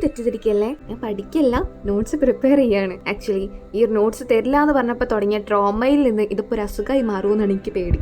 തെറ്റിദ്ധരിക്കല്ലേ, ഞാൻ പഠിക്കല്ല, notes prepare ചെയ്യാണ്. Actually ഈ ഒരു നോട്ട്സ് തരില്ല എന്ന് പറഞ്ഞപ്പോൾ തുടങ്ങിയ ട്രോമയിൽ നിന്ന് ഇതിപ്പോൾ ഒരു അസുഖമായി മാറുമെന്നാണ് എനിക്ക് പേടി.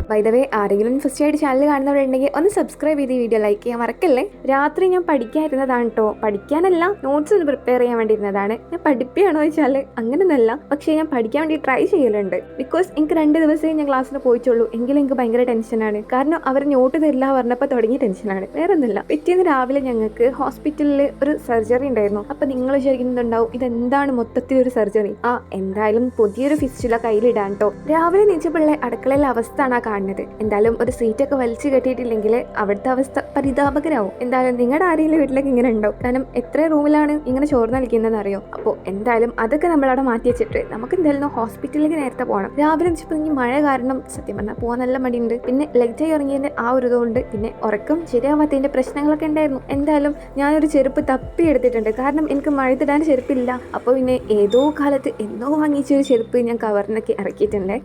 ബൈ ദ വേ, ആരെങ്കിലും ഫസ്റ്റ് ആയിട്ട് ചാനൽ കാണുന്നവരുണ്ടെങ്കിൽ ഒന്ന് സബ്സ്ക്രൈബ് ചെയ്ത് വീഡിയോ ലൈക്ക് ചെയ്യാൻ മറക്കല്ലേ. രാത്രി ഞാൻ പഠിക്കാതിരുന്നതാണ് കേട്ടോ. പഠിക്കാനല്ല, നോട്ട്സ് ഒന്ന് പ്രിപ്പയർ ചെയ്യാൻ വേണ്ടിയിരുന്നതാണ്. ഞാൻ പഠിപ്പിയാണോ ചോദിച്ചാൽ അങ്ങനെയൊന്നല്ല, പക്ഷേ ഞാൻ പഠിക്കാൻ വേണ്ടി ട്രൈ ചെയ്യലുണ്ട്. ബിക്കോസ് എനിക്ക് 2 ദിവസമേ ഞാൻ ക്ലാസ്സിന് പോയിട്ടുള്ളൂ. എങ്കിലും എനിക്ക് ഭയങ്കര ടെൻഷനാണ്. കാരണം അവർ നോട്ട് തരില്ല പറഞ്ഞപ്പോൾ തുടങ്ങിയ ടെൻഷനാണ്, വേറെ ഒന്നുമില്ല. പിറ്റേന്ന് രാവിലെ ഞങ്ങൾക്ക് ഹോസ്പിറ്റലിൽ ഒരു സർജറി ഉണ്ടായിരുന്നു. അപ്പം നിങ്ങൾ വിചാരിക്കുന്നുണ്ടാവും ഇതെന്താണ് മൊത്തത്തിൽ ഒരു സർജറി. എന്തായാലും പുതിയൊരു ഫിസ്റ്റുല കയ്യിലിടാൻ കേട്ടോ. രാവിലെ നീച്ചപ്പിള്ളേ അടുക്കളയിലെ അവസ്ഥ ആണ് കാണുന്നത്. എന്തായാലും ഒരു സീറ്റൊക്കെ വലിച്ചു കെട്ടിയിട്ടില്ലെങ്കിൽ അവിടുത്തെ അവസ്ഥ പരിതാപകരാവും. എന്തായാലും നിങ്ങളുടെ ആരെങ്കിലും വീട്ടിലേക്ക് ഇങ്ങനെ ഉണ്ടോ? കാരണം എത്ര റൂമിലാണ് ഇങ്ങനെ ചോർന്ന് കളിക്കുന്നതെന്ന് അറിയോ? അപ്പോൾ എന്തായാലും അതൊക്കെ നമ്മളവിടെ മാറ്റി വെച്ചിട്ട് നമുക്ക് എന്തായാലും ഹോസ്പിറ്റലിലേക്ക് നേരത്തെ പോകണം. രാവിലെ വെച്ചപ്പോൾ ഈ മഴ കാരണം സത്യം പറഞ്ഞാൽ പോകാൻ നല്ല മടിയുണ്ട്. പിന്നെ ലെഗ്ജായി ഇറങ്ങിയതിന്റെ ആ ഒരു ഇതുകൊണ്ട് പിന്നെ ഉറക്കം ശരിയാവാത്തതിന്റെ പ്രശ്നങ്ങളൊക്കെ ഉണ്ടായിരുന്നു. എന്തായാലും ഞാനൊരു ചെരുപ്പ് തപ്പി എടുത്തിട്ടുണ്ട്. കാരണം എനിക്ക് മഴത്തിടാൻ ചെരുപ്പില്ല. അപ്പോൾ പിന്നെ ഏതോ കാലത്ത് എന്നോ വാങ്ങിച്ചൊരു ചെരുപ്പ് ഞാൻ കവറിനൊക്കെ ഇറക്കിയിട്ടുണ്ട്.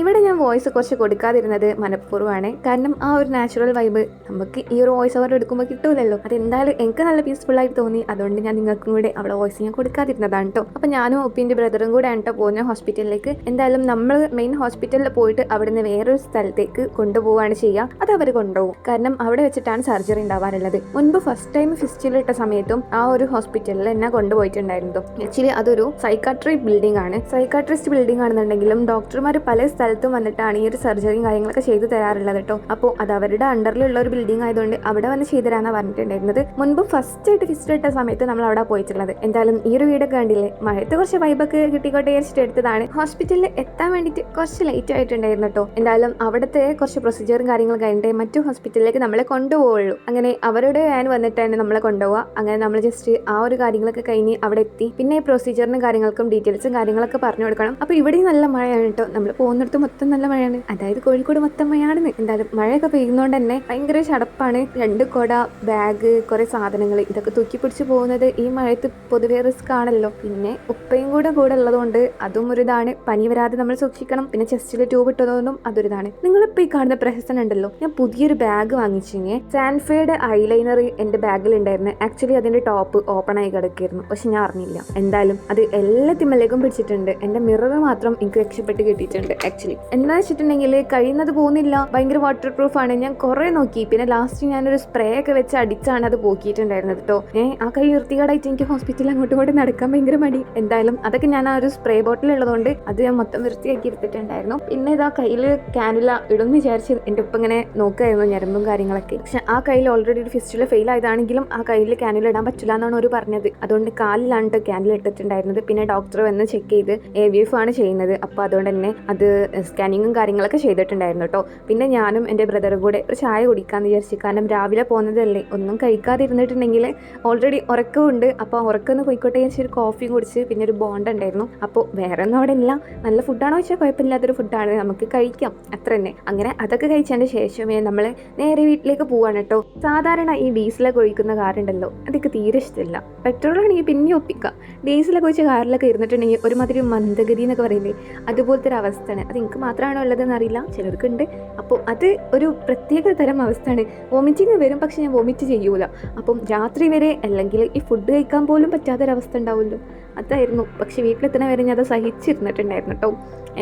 ഇവിടെ ഞാൻ വോയിസ് കുറച്ച് കൊടുക്കാതിരുന്നത് മനഃപൂർവ്വമാണ്. കാരണം ആ ഒരു നാച്ചുറൽ വൈബ് നമുക്ക് ഈ ഒരു വോയിസ് ഓവർ എടുക്കുമ്പോൾ കിട്ടൂലല്ലോ. അതെന്തായാലും എനിക്ക് നല്ല പീസ്ഫുൾ ആയിട്ട് തോന്നി. അതുകൊണ്ട് ഞാൻ നിങ്ങൾക്കും കൂടെ അവിടെ വോയിസ് ഞാൻ കൊടുക്കാതിരുന്നതാണ് കേട്ടോ. അപ്പം ഞാനും ഒപ്പിൻ്റെ ബ്രദറും കൂടെ ആണ് കേട്ടോ പോകുന്ന ഹോസ്പിറ്റലിലേക്ക്. എന്തായാലും നമ്മൾ മെയിൻ ഹോസ്പിറ്റലിൽ പോയിട്ട് അവിടുന്ന് വേറൊരു സ്ഥലത്തേക്ക് കൊണ്ടുപോവുകയാണ് ചെയ്യുക. അത് അവർ കൊണ്ടുപോകും. കാരണം അവിടെ വെച്ചിട്ടാണ് സർജറി ഉണ്ടാവാറുള്ളത്. മുൻപ് ഫസ്റ്റ് ടൈം ഫിസ്റ്റിലിട്ട സമയത്തും ആ ഒരു ഹോസ്പിറ്റലിൽ എന്നെ കൊണ്ടുപോയിട്ടുണ്ടായിരുന്നു. ആക്ച്വലി അതൊരു സൈക്കാട്രി ബിൽഡിംഗ് ആണ്. സൈക്കാട്രിസ്റ്റ് ബിൽഡിംഗ് ആണെന്നുണ്ടെങ്കിലും ഡോക്ടർമാർ പല സ്ഥലത്തും വന്നിട്ടാണ് ഈ ഒരു സർജറിയും കാര്യങ്ങളൊക്കെ ചെയ്തു തരാറുള്ളത് കേട്ടോ. അപ്പോൾ അത് അവരുടെ അണ്ടറിലുള്ള ഒരു ബിൽഡിംഗ് ആയതുകൊണ്ട് അവിടെ വന്ന് ചെയ്തു തരാനാണ് പറഞ്ഞിട്ടുണ്ടായിരുന്നത്. മുൻപ് ഫസ്റ്റ് ആയിട്ട് ഫിസ്റ്റ് ഇട്ട സമയത്ത് നമ്മൾ അവിടെ പോയിട്ടുള്ളത്. എന്തായാലും ഈ ഒരു വീടൊക്കെ കണ്ടില്ലേ, മഴത്ത് കുറച്ച് വൈബൊക്കെ കിട്ടിക്കോട്ടെ വിചാരിച്ചിട്ട് എടുത്തതാണ്. ഹോസ്പിറ്റലിൽ എത്താൻ വേണ്ടിയിട്ട് കുറച്ച് ലേറ്റ് ആയിട്ടുണ്ടായിരുന്നു കേട്ടോ. എന്തായാലും അവിടുത്തെ കുറച്ച് പ്രൊസീജിയറും കാര്യങ്ങളും കഴിഞ്ഞിട്ട് മറ്റു ഹോസ്പിറ്റലിലേക്ക് നമ്മളെ കൊണ്ടുപോകുള്ളൂ. അങ്ങനെ അവരുടെ വാൻ വന്നിട്ടാണ് നമ്മളെ കൊണ്ടുപോവുക. അങ്ങനെ നമ്മൾ ജസ്റ്റ് ആ ഒരു കാര്യങ്ങളൊക്കെ കഴിഞ്ഞ് അവിടെ എത്തി. പിന്നെ പ്രൊസീജിയറിനും കാര്യങ്ങൾക്കും ഡീറ്റെയിൽസും കാര്യങ്ങളൊക്കെ പറഞ്ഞു കൊടുക്കണം. അപ്പോൾ ഇവിടെയും നല്ല മഴയാണ് കേട്ടോ. നമ്മൾ പോകുന്നിടത്ത് മൊത്തം നല്ല മഴയാണ്. അതായത് കോഴിക്കോട് മൊത്തം മഴയാണെന്ന്. എന്തായാലും മഴയൊക്കെ പെയ്യുന്നതുകൊണ്ട് തന്നെ ഭയങ്കര ചടപ്പാണ്. 2 കുട, ബാഗ്, കുറെ സാധനങ്ങൾ ഇതൊക്കെ തൂക്കി പിടിച്ച് പോകുന്നത് ഈ മഴയത്ത് പൊതുവെ റിസ്ക് ആണല്ലോ. പിന്നെ ഉപ്പയും കൂടെ ഉള്ളതുകൊണ്ട് അതും ഒരു ഇതാണ്. പനി വരാതെ നമ്മൾ സൂക്ഷിക്കണം. പിന്നെ ചെസ്റ്റിൽ ട്യൂബ് ഇട്ടതുകൊണ്ടും അതൊരിതാണ്. നിങ്ങളിപ്പോൾ ഈ കാണുന്ന പ്രഹസനം ഉണ്ടല്ലോ, ഞാൻ പുതിയൊരു ബാഗ് വാങ്ങിച്ചിങ്ങേ. സാൻഫയുടെ ഐലൈനർ എൻ്റെ ബാഗിൽ ഉണ്ടായിരുന്നു. ആക്ച്വലി അതിന്റെ ടോപ്പ് ഓപ്പൺ ആയി കിടക്കായിരുന്നു. പക്ഷെ ഞാൻ അറിഞ്ഞില്ല. എന്തായാലും അത് എല്ലാ തിമ്മലേക്കും പിടിച്ചിട്ടുണ്ട്. എൻ്റെ മിറർ മാത്രം എനിക്ക് രക്ഷപ്പെട്ട് കിട്ടിയിട്ടുണ്ട്. ആക്ച്വലി എന്താ വെച്ചിട്ടുണ്ടെങ്കിൽ കഴിയുന്നത് പോകുന്നില്ല. ഭയങ്കര വാട്ടർ പ്രൂഫ് ആണ്. ഞാൻ കുറെ നോക്കി. പിന്നെ ലാസ്റ്റ് ഞാനൊരു സ്പ്രേ ഒക്കെ വെച്ച് അടിച്ചാണ് അത് പോക്കിയിട്ടുണ്ടായിരുന്നത് കേട്ടോ. ആ കൈ വൃത്തികേടായിട്ട് എനിക്ക് ഹോസ്പിറ്റലിൽ അങ്ങോട്ടും ഇങ്ങോട്ടും നടക്കാൻ ഭയങ്കര മടി. എന്തായാലും അതൊക്കെ ഞാൻ ആ ഒരു സ്പ്രേ ബോട്ടിൽ ഉള്ളതുകൊണ്ട് അത് ഞാൻ മൊത്തം വൃത്തിയാക്കി എടുത്തിട്ടുണ്ടായിരുന്നു. പിന്നെ ഇതാ കയ്യിൽ കാനുല ഇടുമെന്ന് വിചാരിച്ച് എൻ്റെ ഉപ്പ ഇങ്ങനെ നോക്കുകയായിരുന്നു ഞരമ്പും കാര്യങ്ങളൊക്കെ. പക്ഷെ ആ കയ്യിൽ ഓൾറെഡി ഒരു ഫിസ്റ്റുല ഫെയിൽ ആയതാണെങ്കിലും ആ കയ്യിൽ കാനുല ഇടാൻ പറ്റില്ല എന്നാണ് അവർ പറഞ്ഞത്. അതുകൊണ്ട് കാലിലാണ് കേട്ടോ കാനുല ഇട്ടിട്ടുണ്ടായിരുന്നത്. പിന്നെ ഡോക്ടർ വന്ന് ചെക്ക് ചെയ്ത് AVF ആണ് ചെയ്യുന്നത്. അപ്പോൾ അതുകൊണ്ട് തന്നെ അത് സ്കാനിങ്ങും കാര്യങ്ങളൊക്കെ ചെയ്തിട്ടുണ്ടായിരുന്നു കേട്ടോ. പിന്നെ ഞാനും എൻ്റെ ബ്രദറും കൂടെ ഒരു ചായ കുടിക്കാമെന്ന് വിചാരിച്ചു. കാരണം രാവിലെ പോകുന്നതല്ലേ, ഒന്നും കഴിക്കാതിരുന്നിട്ടുണ്ടെങ്കിൽ ഓൾറെഡി ഉറക്കമുണ്ട്. അപ്പോൾ ഉറക്കമൊന്ന് പോയിക്കോട്ടെ വിചാരിച്ച് ഒരു കോഫിയും കുടിച്ച് പിന്നെ ഒരു ബോണ്ട ഉണ്ടായിരുന്നു. അപ്പോൾ വേറെ ഒന്നും അവിടെ ഇല്ല. നല്ല ഫുഡാണോ വെച്ചാൽ കുഴപ്പമില്ലാത്തൊരു ഫുഡാണ്, നമുക്ക് കഴിക്കാം, അത്ര തന്നെ. അങ്ങനെ അതൊക്കെ കഴിച്ചതിന് ശേഷമേ നമ്മൾ നേരെ വീട്ടിലേക്ക് പോവാണ് കേട്ടോ. സാധാരണ ഈ ഡീസലൊക്കെ ഒഴിക്കുന്ന കാറുണ്ടല്ലോ, അതൊക്കെ തീരെ ഇഷ്ടമില്ല. പെട്രോളാണെങ്കിൽ പിന്നെ ഒപ്പിക്കാം. ഡീസലൊക്കെ ഒഴിച്ച കാറിലൊക്കെ ഇരുന്നിട്ടുണ്ടെങ്കിൽ ഒരുമാതിരി മന്ദഗതി എന്നൊക്കെ പറയില്ലേ, അതുപോലത്തെ ഒരു അവസ്ഥയാണ്. അത് എനിക്ക് മാത്രമാണോ ഉള്ളതെന്ന് അറിയില്ല, ചിലർക്കുണ്ട്. അപ്പോൾ അത് ഒരു പ്രത്യേക തരം അവസ്ഥയാണ്. വോമിറ്റിങ് വരും, പക്ഷെ ഞാൻ വോമിറ്റ് ചെയ്യൂല. അപ്പം രാത്രി വരെ അല്ലെങ്കിൽ ഈ ഫുഡ് കഴിക്കാൻ പോലും പറ്റാത്തൊരവസ്ഥ ഉണ്ടാവുമല്ലോ, അതായിരുന്നു. പക്ഷെ വീട്ടിലെത്തുന്ന വരെ ഞാൻ അത് സഹിച്ചിരുന്നിട്ടുണ്ടായിരുന്നു കേട്ടോ.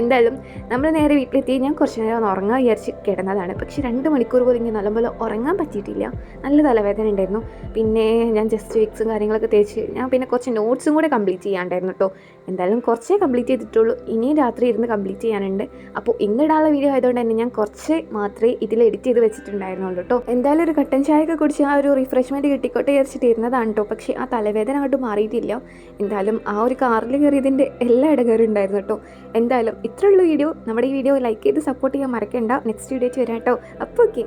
എന്തായാലും നമ്മൾ നേരെ വീട്ടിലെത്തി. ഞാൻ കുറച്ച് നേരം ഉറങ്ങാൻ വിചാരിച്ച് കിടന്നതാണ്. പക്ഷെ 2 മണിക്കൂർ പോലും ഇങ്ങനെ നല്ലപോലെ ഉറങ്ങാൻ പറ്റിയിട്ടില്ല. നല്ല തലവേദന ഉണ്ടായിരുന്നു. പിന്നെ ഞാൻ ജസ്റ്റ് വിക്സും കാര്യങ്ങളൊക്കെ തേച്ച് ഞാൻ പിന്നെ കുറച്ച് നോട്ട്സും കൂടെ കംപ്ലീറ്റ് ചെയ്യാണ്ടായിരുന്നു കേട്ടോ. എന്തായാലും കുറച്ചേ കംപ്ലീറ്റ് ചെയ്തിട്ടുള്ളൂ. ഇനിയും രാത്രി ഇരുന്ന് കംപ്ലീറ്റ് ചെയ്യാനുണ്ട്. അപ്പോൾ ഇന്നിടാനുള്ള വീഡിയോ ആയതുകൊണ്ട് തന്നെ ഞാൻ കുറച്ച് മാത്രമേ ഇതിൽ എഡിറ്റ് ചെയ്ത് വെച്ചിട്ടുണ്ടായിരുന്നുള്ളൂ കേട്ടോ. എന്തായാലും ഒരു കട്ടൻ ചായയൊക്കെ കുടിച്ച് ആ ഒരു റിഫ്രഷ്മെൻറ്റ് കിട്ടിക്കോട്ടെ വിചാരിച്ചിട്ട് ഇരുന്നതാണ് കേട്ടോ. പക്ഷേ ആ തലവേദന അങ്ങോട്ട് മാറിയിട്ടില്ല. എന്തായാലും ആ ഒരു കാറിൽ കയറിയതിൻ്റെ എല്ലാ ഇടകേറുണ്ടായിരുന്നു കേട്ടോ. എന്തായാലും ഇത്രയുള്ള വീഡിയോ. നമ്മുടെ ഈ വീഡിയോ ലൈക്ക് ചെയ്ത് സപ്പോർട്ട് ചെയ്യാൻ മറക്കണ്ട. നെക്സ്റ്റ് വീഡിയോ വരാം കേട്ടോ. അപ്പോൾ ഓക്കെ.